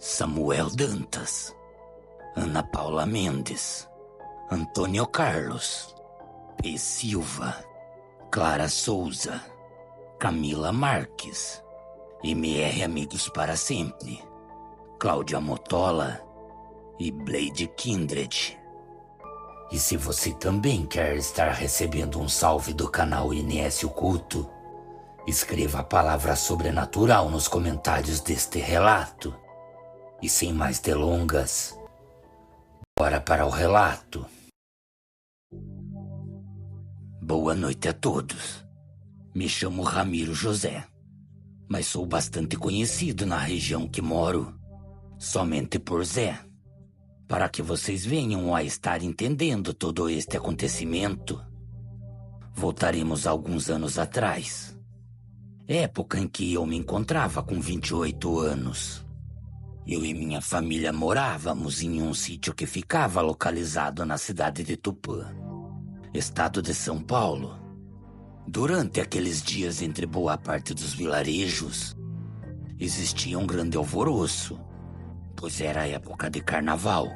Samuel Dantas, Ana Paula Mendes, Antônio Carlos, P. Silva, Clara Souza, Camila Marques, MR Amigos para Sempre, Cláudia Motola e Blade Kindred. E se você também quer estar recebendo um salve do canal INS Oculto, escreva a palavra sobrenatural nos comentários deste relato. E sem mais delongas, bora para o relato. Boa noite a todos. Me chamo Ramiro José, mas sou bastante conhecido na região que moro, somente por Zé. Para que vocês venham a estar entendendo todo este acontecimento, voltaremos alguns anos atrás, época em que eu me encontrava com 28 anos. Eu e minha família morávamos em um sítio que ficava localizado na cidade de Tupã, estado de São Paulo. Durante aqueles dias entre boa parte dos vilarejos, existia um grande alvoroço, pois era época de carnaval.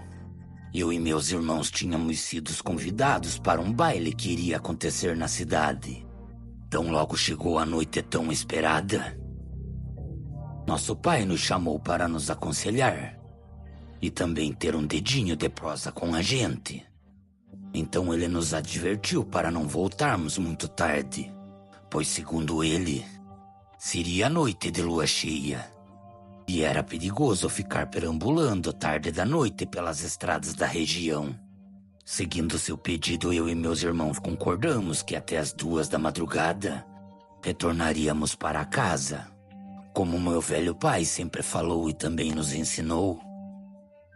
Eu e meus irmãos tínhamos sido convidados para um baile que iria acontecer na cidade. Tão logo chegou a noite tão esperada, nosso pai nos chamou para nos aconselhar e também ter um dedinho de prosa com a gente. Então ele nos advertiu para não voltarmos muito tarde, pois segundo ele, seria noite de lua cheia e era perigoso ficar perambulando tarde da noite pelas estradas da região. Seguindo seu pedido, eu e meus irmãos concordamos que até as 2 da madrugada retornaríamos para casa. Como meu velho pai sempre falou e também nos ensinou,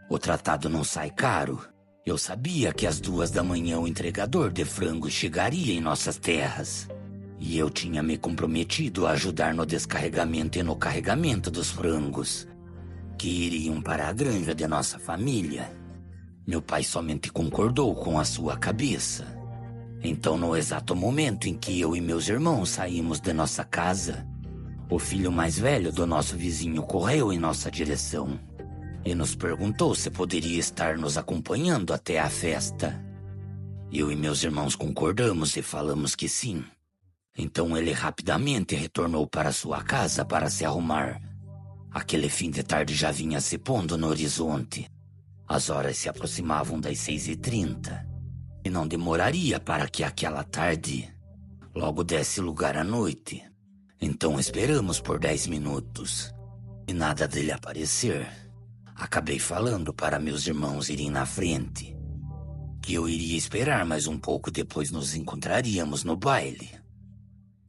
o tratado não sai caro. Eu sabia que às 2 da manhã o entregador de frangos chegaria em nossas terras. E eu tinha me comprometido a ajudar no descarregamento e no carregamento dos frangos, que iriam para a granja de nossa família. Meu pai somente concordou com a sua cabeça. Então, no exato momento em que eu e meus irmãos saímos de nossa casa, o filho mais velho do nosso vizinho correu em nossa direção e nos perguntou se poderia estar nos acompanhando até a festa. Eu e meus irmãos concordamos e falamos que sim. Então ele rapidamente retornou para sua casa para se arrumar. Aquele fim de tarde já vinha se pondo no horizonte. As horas se aproximavam das 6h30 e não demoraria para que aquela tarde logo desse lugar à noite. Então esperamos por 10 minutos e nada dele aparecer. Acabei falando para meus irmãos irem na frente, que eu iria esperar mais um pouco, depois nos encontraríamos no baile.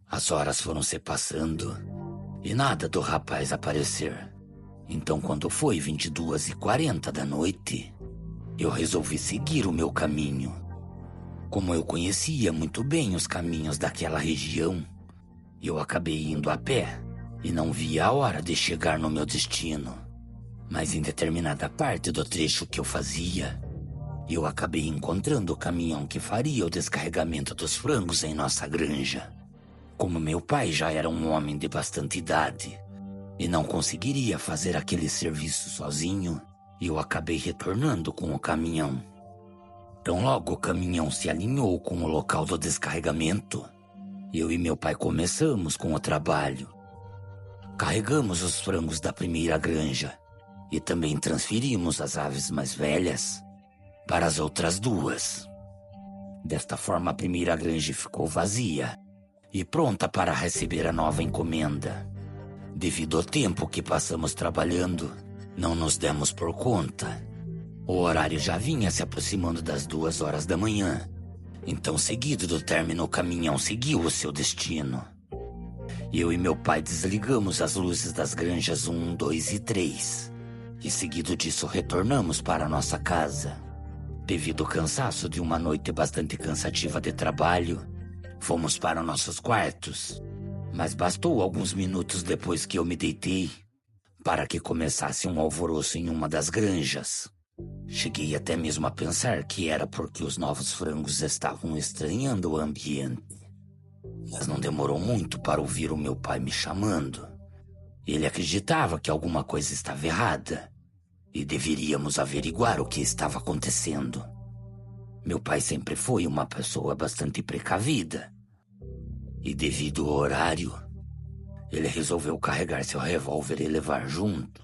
As horas foram se passando e nada do rapaz aparecer. Então, quando foi 22h40 da noite, eu resolvi seguir o meu caminho. Como eu conhecia muito bem os caminhos daquela região, eu acabei indo a pé e não via a hora de chegar no meu destino. Mas em determinada parte do trecho que eu fazia, eu acabei encontrando o caminhão que faria o descarregamento dos frangos em nossa granja. Como meu pai já era um homem de bastante idade e não conseguiria fazer aquele serviço sozinho, eu acabei retornando com o caminhão. Tão logo o caminhão se alinhou com o local do descarregamento, eu e meu pai começamos com o trabalho. Carregamos os frangos da primeira granja e também transferimos as aves mais velhas para as outras 2. Desta forma, a primeira granja ficou vazia e pronta para receber a nova encomenda. Devido ao tempo que passamos trabalhando, não nos demos por conta. O horário já vinha se aproximando das 2 horas da manhã. Então, seguido do término, o caminhão seguiu o seu destino. Eu e meu pai desligamos as luzes das granjas 1, 2 e 3. E seguido disso, retornamos para nossa casa. Devido ao cansaço de uma noite bastante cansativa de trabalho, fomos para nossos quartos. Mas bastou alguns minutos depois que eu me deitei para que começasse um alvoroço em uma das granjas. Cheguei até mesmo a pensar que era porque os novos frangos estavam estranhando o ambiente. Mas não demorou muito para ouvir o meu pai me chamando. Ele acreditava que alguma coisa estava errada e deveríamos averiguar o que estava acontecendo. Meu pai sempre foi uma pessoa bastante precavida, e devido ao horário, ele resolveu carregar seu revólver e levar junto.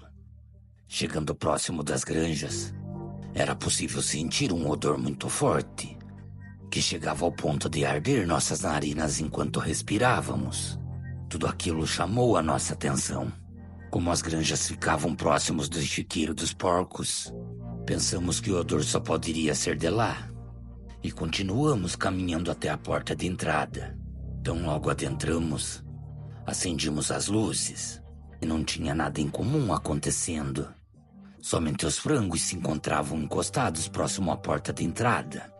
Chegando próximo das granjas, era possível sentir um odor muito forte, que chegava ao ponto de arder nossas narinas enquanto respirávamos. Tudo aquilo chamou a nossa atenção. Como as granjas ficavam próximos do chiqueiro dos porcos, pensamos que o odor só poderia ser de lá, e continuamos caminhando até a porta de entrada. Tão logo adentramos, acendimos as luzes, e não tinha nada incomum acontecendo. Somente os frangos se encontravam encostados próximo à porta de entrada.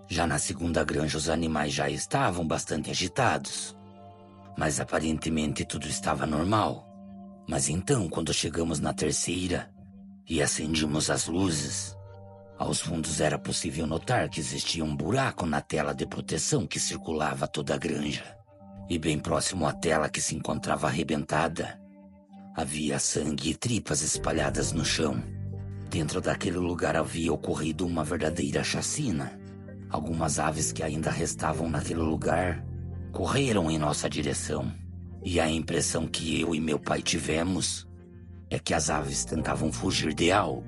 Já na segunda granja os animais já estavam bastante agitados, mas aparentemente tudo estava normal. Mas então, quando chegamos na terceira e acendimos as luzes, aos fundos era possível notar que existia um buraco na tela de proteção que circulava toda a granja. E bem próximo à tela que se encontrava arrebentada, havia sangue e tripas espalhadas no chão. Dentro daquele lugar havia ocorrido uma verdadeira chacina. Algumas aves que ainda restavam naquele lugar correram em nossa direção. E a impressão que eu e meu pai tivemos é que as aves tentavam fugir de algo.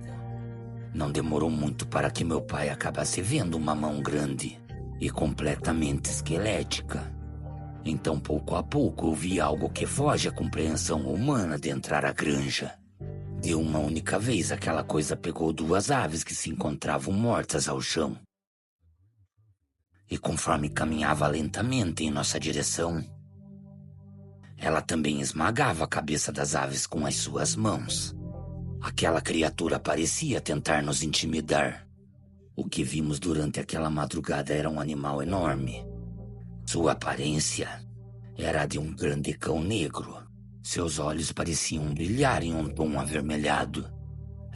Não demorou muito para que meu pai acabasse vendo uma mão grande e completamente esquelética. Então, pouco a pouco, eu vi algo que foge à compreensão humana de entrar à granja. De uma única vez, aquela coisa pegou duas aves que se encontravam mortas ao chão. E conforme caminhava lentamente em nossa direção, ela também esmagava a cabeça das aves com as suas mãos. Aquela criatura parecia tentar nos intimidar. O que vimos durante aquela madrugada era um animal enorme. Sua aparência era a de um grande cão negro. Seus olhos pareciam brilhar em um tom avermelhado.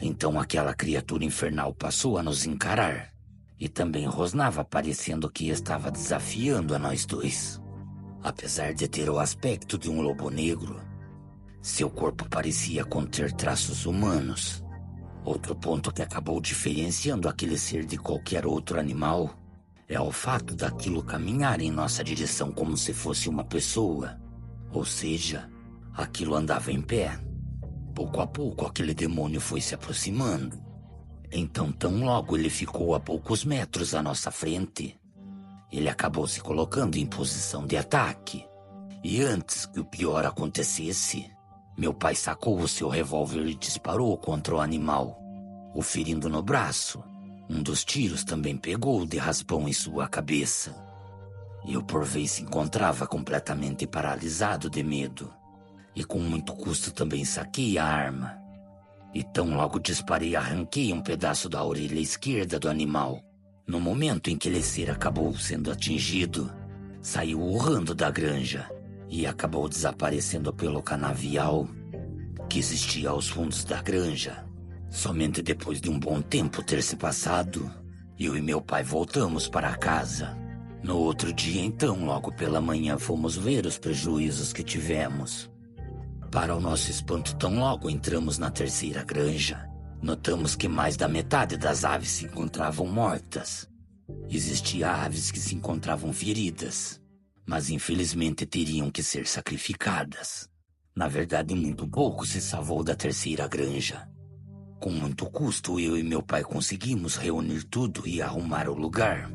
Então aquela criatura infernal passou a nos encarar e também rosnava, parecendo que estava desafiando a nós dois. Apesar de ter o aspecto de um lobo negro, seu corpo parecia conter traços humanos. Outro ponto que acabou diferenciando aquele ser de qualquer outro animal é o fato daquilo caminhar em nossa direção como se fosse uma pessoa. Ou seja, aquilo andava em pé. Pouco a pouco aquele demônio foi se aproximando. Então, tão logo ele ficou a poucos metros à nossa frente, ele acabou se colocando em posição de ataque. E antes que o pior acontecesse, meu pai sacou o seu revólver e disparou contra o animal, o ferindo no braço. Um dos tiros também pegou de raspão em sua cabeça. Eu, por vez, se encontrava completamente paralisado de medo. E com muito custo também saquei a arma. E tão logo disparei e arranquei um pedaço da orelha esquerda do animal. No momento em que ele ser acabou sendo atingido, saiu urrando da granja e acabou desaparecendo pelo canavial que existia aos fundos da granja. Somente depois de um bom tempo ter se passado, eu e meu pai voltamos para casa. No outro dia, então, logo pela manhã, fomos ver os prejuízos que tivemos. Para o nosso espanto, tão logo entramos na terceira granja, notamos que mais da metade das aves se encontravam mortas. Existiam aves que se encontravam feridas, mas infelizmente teriam que ser sacrificadas. Na verdade, muito pouco se salvou da terceira granja. Com muito custo, eu e meu pai conseguimos reunir tudo e arrumar o lugar.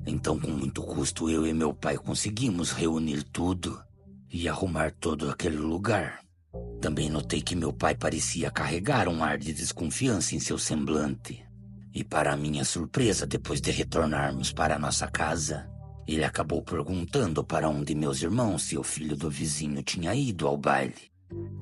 Então, com muito custo, eu e meu pai conseguimos reunir tudo e arrumar todo aquele lugar. Também notei que meu pai parecia carregar um ar de desconfiança em seu semblante. E para minha surpresa, depois de retornarmos para nossa casa, ele acabou perguntando para um de meus irmãos se o filho do vizinho tinha ido ao baile.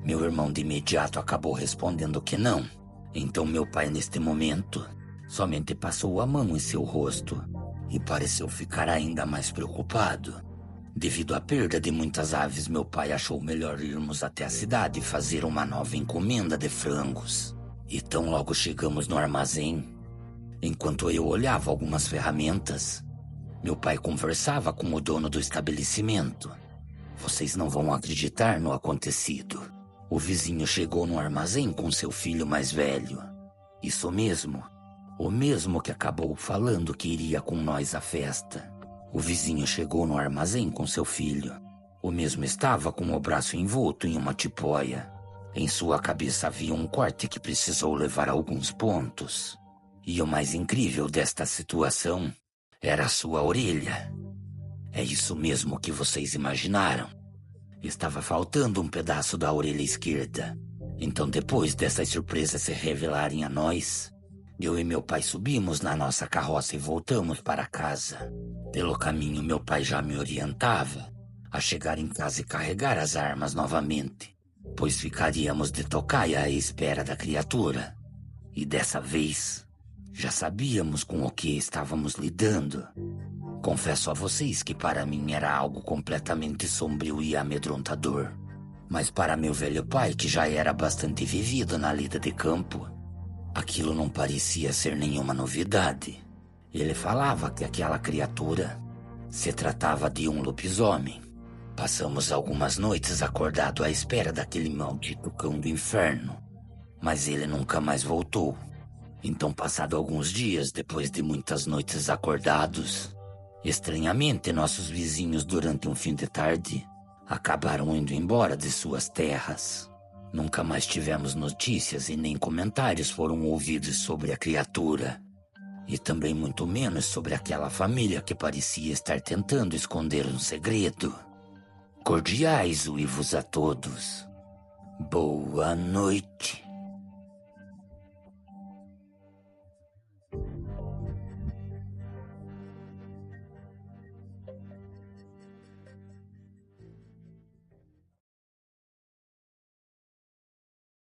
Meu irmão de imediato acabou respondendo que não. Então meu pai, neste momento, somente passou a mão em seu rosto e pareceu ficar ainda mais preocupado. Devido à perda de muitas aves, meu pai achou melhor irmos até a cidade e fazer uma nova encomenda de frangos. E tão logo chegamos no armazém, enquanto eu olhava algumas ferramentas, meu pai conversava com o dono do estabelecimento. Vocês não vão acreditar no acontecido. O vizinho chegou no armazém com seu filho mais velho. Isso mesmo. O mesmo que acabou falando que iria com nós à festa. O vizinho chegou no armazém com seu filho. O mesmo estava com o braço envolto em uma tipóia. Em sua cabeça havia um corte que precisou levar alguns pontos. E o mais incrível desta situação era a sua orelha. É isso mesmo que vocês imaginaram. Estava faltando um pedaço da orelha esquerda. Então, depois dessas surpresas se revelarem a nós, eu e meu pai subimos na nossa carroça e voltamos para casa. Pelo caminho, meu pai já me orientava a chegar em casa e carregar as armas novamente, pois ficaríamos de tocaia à espera da criatura. E dessa vez, já sabíamos com o que estávamos lidando. Confesso a vocês que para mim era algo completamente sombrio e amedrontador. Mas para meu velho pai, que já era bastante vivido na lida de campo, aquilo não parecia ser nenhuma novidade. Ele falava que aquela criatura se tratava de um lobisomem. Passamos algumas noites acordado à espera daquele maldito cão do inferno, mas ele nunca mais voltou. Então, passado alguns dias, depois de muitas noites acordados, estranhamente nossos vizinhos durante um fim de tarde acabaram indo embora de suas terras. Nunca mais tivemos notícias e nem comentários foram ouvidos sobre a criatura. E também muito menos sobre aquela família que parecia estar tentando esconder um segredo. Cordiais uivos a todos. Boa noite.